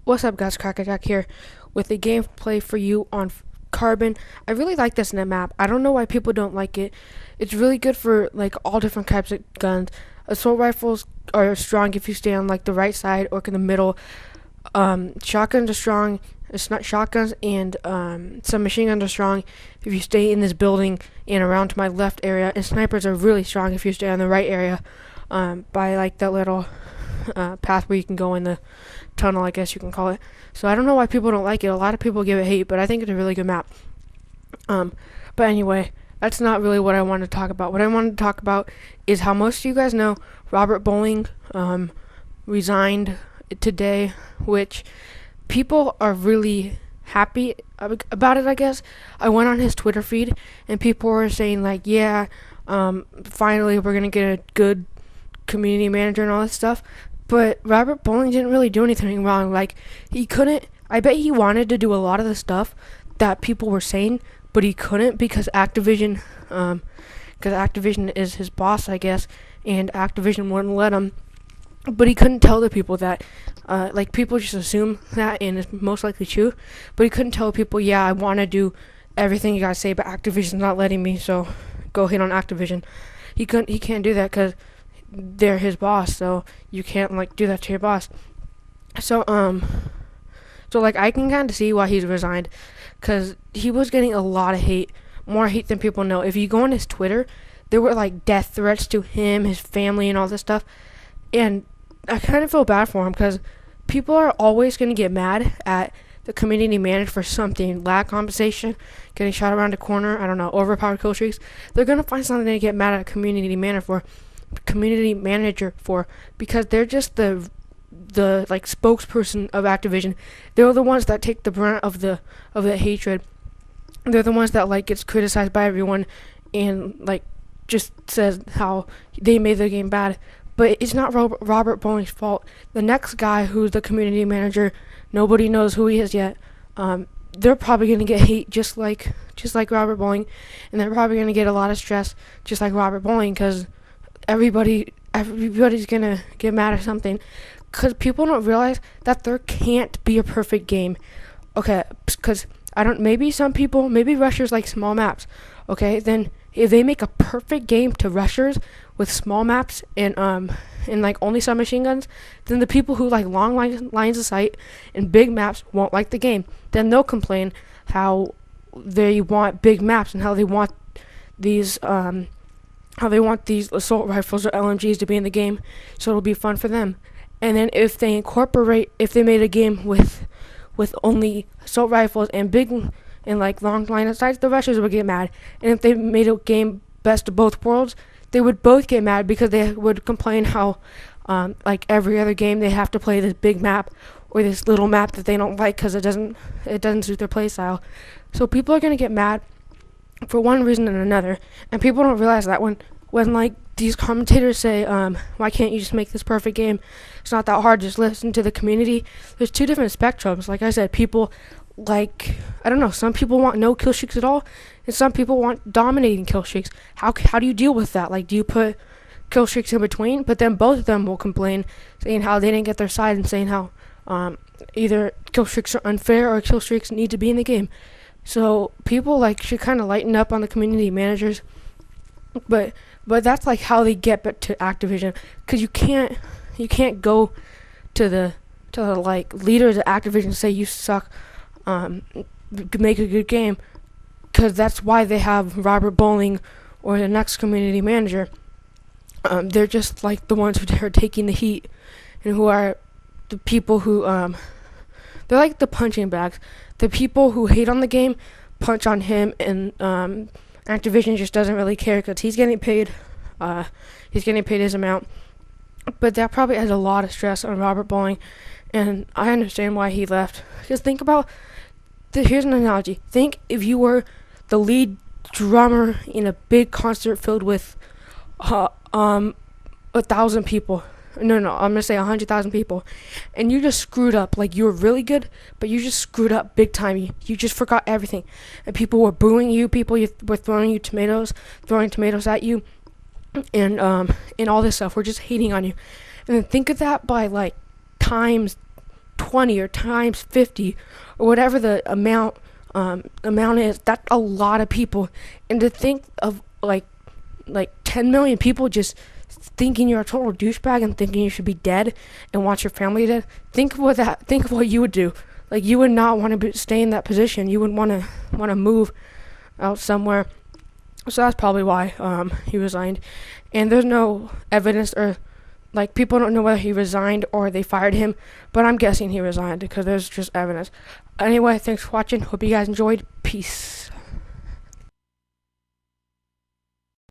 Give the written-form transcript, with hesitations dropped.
What's up, guys? Crackerjack here with a gameplay for you on Carbon. I really like this net map. I don't know why people don't like it. It's really good for like all different types of guns. Assault rifles are strong if you stay on like the right side or in the middle. Shotguns are strong. It's not shotguns and some machine guns are strong if you stay in this building and around to my left area. And snipers are really strong if you stay on the right area by like that little path where you can go in the tunnel, I guess you can call it. So I don't know why people don't like it. A lot of people give it hate, but I think it's a really good map. But anyway, that's not really what I wanted to talk about. What I wanted to talk about is how most of you guys know Robert Bowling resigned today, which people are really happy about it, I guess. I went on his Twitter feed and people were saying like, yeah, finally we're gonna get a good community manager and all this stuff. But Robert Bowling didn't really do anything wrong. Like, he couldn't. I bet he wanted to do a lot of the stuff that people were saying, but he couldn't because Activision is his boss, I guess, and Activision wouldn't let him. But he couldn't tell the people that. Like, people just assume that, and it's most likely true. But he couldn't tell people, yeah, I want to do everything you guys say, but Activision's not letting me, so go hit on Activision. He can't do that because they're his boss, so you can't like do that to your boss. So like I can kind of see why he's resigned, because he was getting a lot of hate, more hate than people know. If you go on his Twitter, there were like death threats to him, his family, and all this stuff. And I kind of feel bad for him because people are always going to get mad at the community manager for something, lack compensation, getting shot around the corner, I don't know, overpowered kill streaks. They're going to find something to get mad at a community manager for because they're just the like spokesperson of Activision. They're the ones that take the brunt of the hatred. They're the ones that like gets criticized by everyone and like just says how they made the game bad. But it's not Robert Bowling's fault. The next guy who's the community manager, nobody knows who he is yet. They're probably gonna get hate just like Robert Bowling, and they're probably gonna get a lot of stress just like Robert Bowling because everybody's gonna get mad at something, because people don't realize that there can't be a perfect game. Okay, because maybe rushers like small maps. Okay, then if they make a perfect game to rushers with small maps and like only submachine guns, then the people who like long lines of sight and big maps won't like the game. Then they'll complain how they want big maps and how they want these assault rifles or LMGs to be in the game, so it'll be fun for them. And then if they made a game with only assault rifles and big and like long line of sights, the rushers would get mad. And if they made a game best of both worlds, they would both get mad because they would complain how like every other game they have to play this big map or this little map that they don't like because it doesn't suit their play style. So people are gonna get mad for one reason and another, and people don't realize that when like these commentators say, why can't you just make this perfect game? It's not that hard, just listen to the community. There's two different spectrums. Like I said, people like, I don't know, some people want no kill streaks at all, and some people want dominating kill streaks. How do you deal with that? Like, do you put kill streaks in between? But then both of them will complain, saying how they didn't get their side and saying how either kill streaks are unfair or kill streaks need to be in the game. So people like should kind of lighten up on the community managers, but that's like how they get back to Activision, because you can't go to the like leaders at Activision and say you suck, make a good game, because that's why they have Robert Bowling or the next community manager. They're just like the ones who are taking the heat and who are the people who they're like the punching bags. The people who hate on the game punch on him, and Activision just doesn't really care because he's getting paid. He's getting paid his amount. But that probably adds a lot of stress on Robert Bowling, and I understand why he left. Because think about, here's an analogy. Think if you were the lead drummer in a big concert filled with 1,000 people. No, I'm gonna say 100,000 people, and you just screwed up. Like, you were really good, but you just screwed up big time. You just forgot everything, and people were booing you. People were throwing tomatoes at you, and all this stuff. We're just hating on you. And then think of that by like times 20 or times 50 or whatever the amount is. That's a lot of people. And to think of like 10 million people just thinking you're a total douchebag and thinking you should be dead and want your family dead. Think of what you would do. Like, you would not want to stay in that position. You would want to move out somewhere. So that's probably why he resigned. And there's no evidence, or like, people don't know whether he resigned or they fired him, but I'm guessing he resigned because there's just evidence. Anyway, thanks for watching. Hope you guys enjoyed. Peace.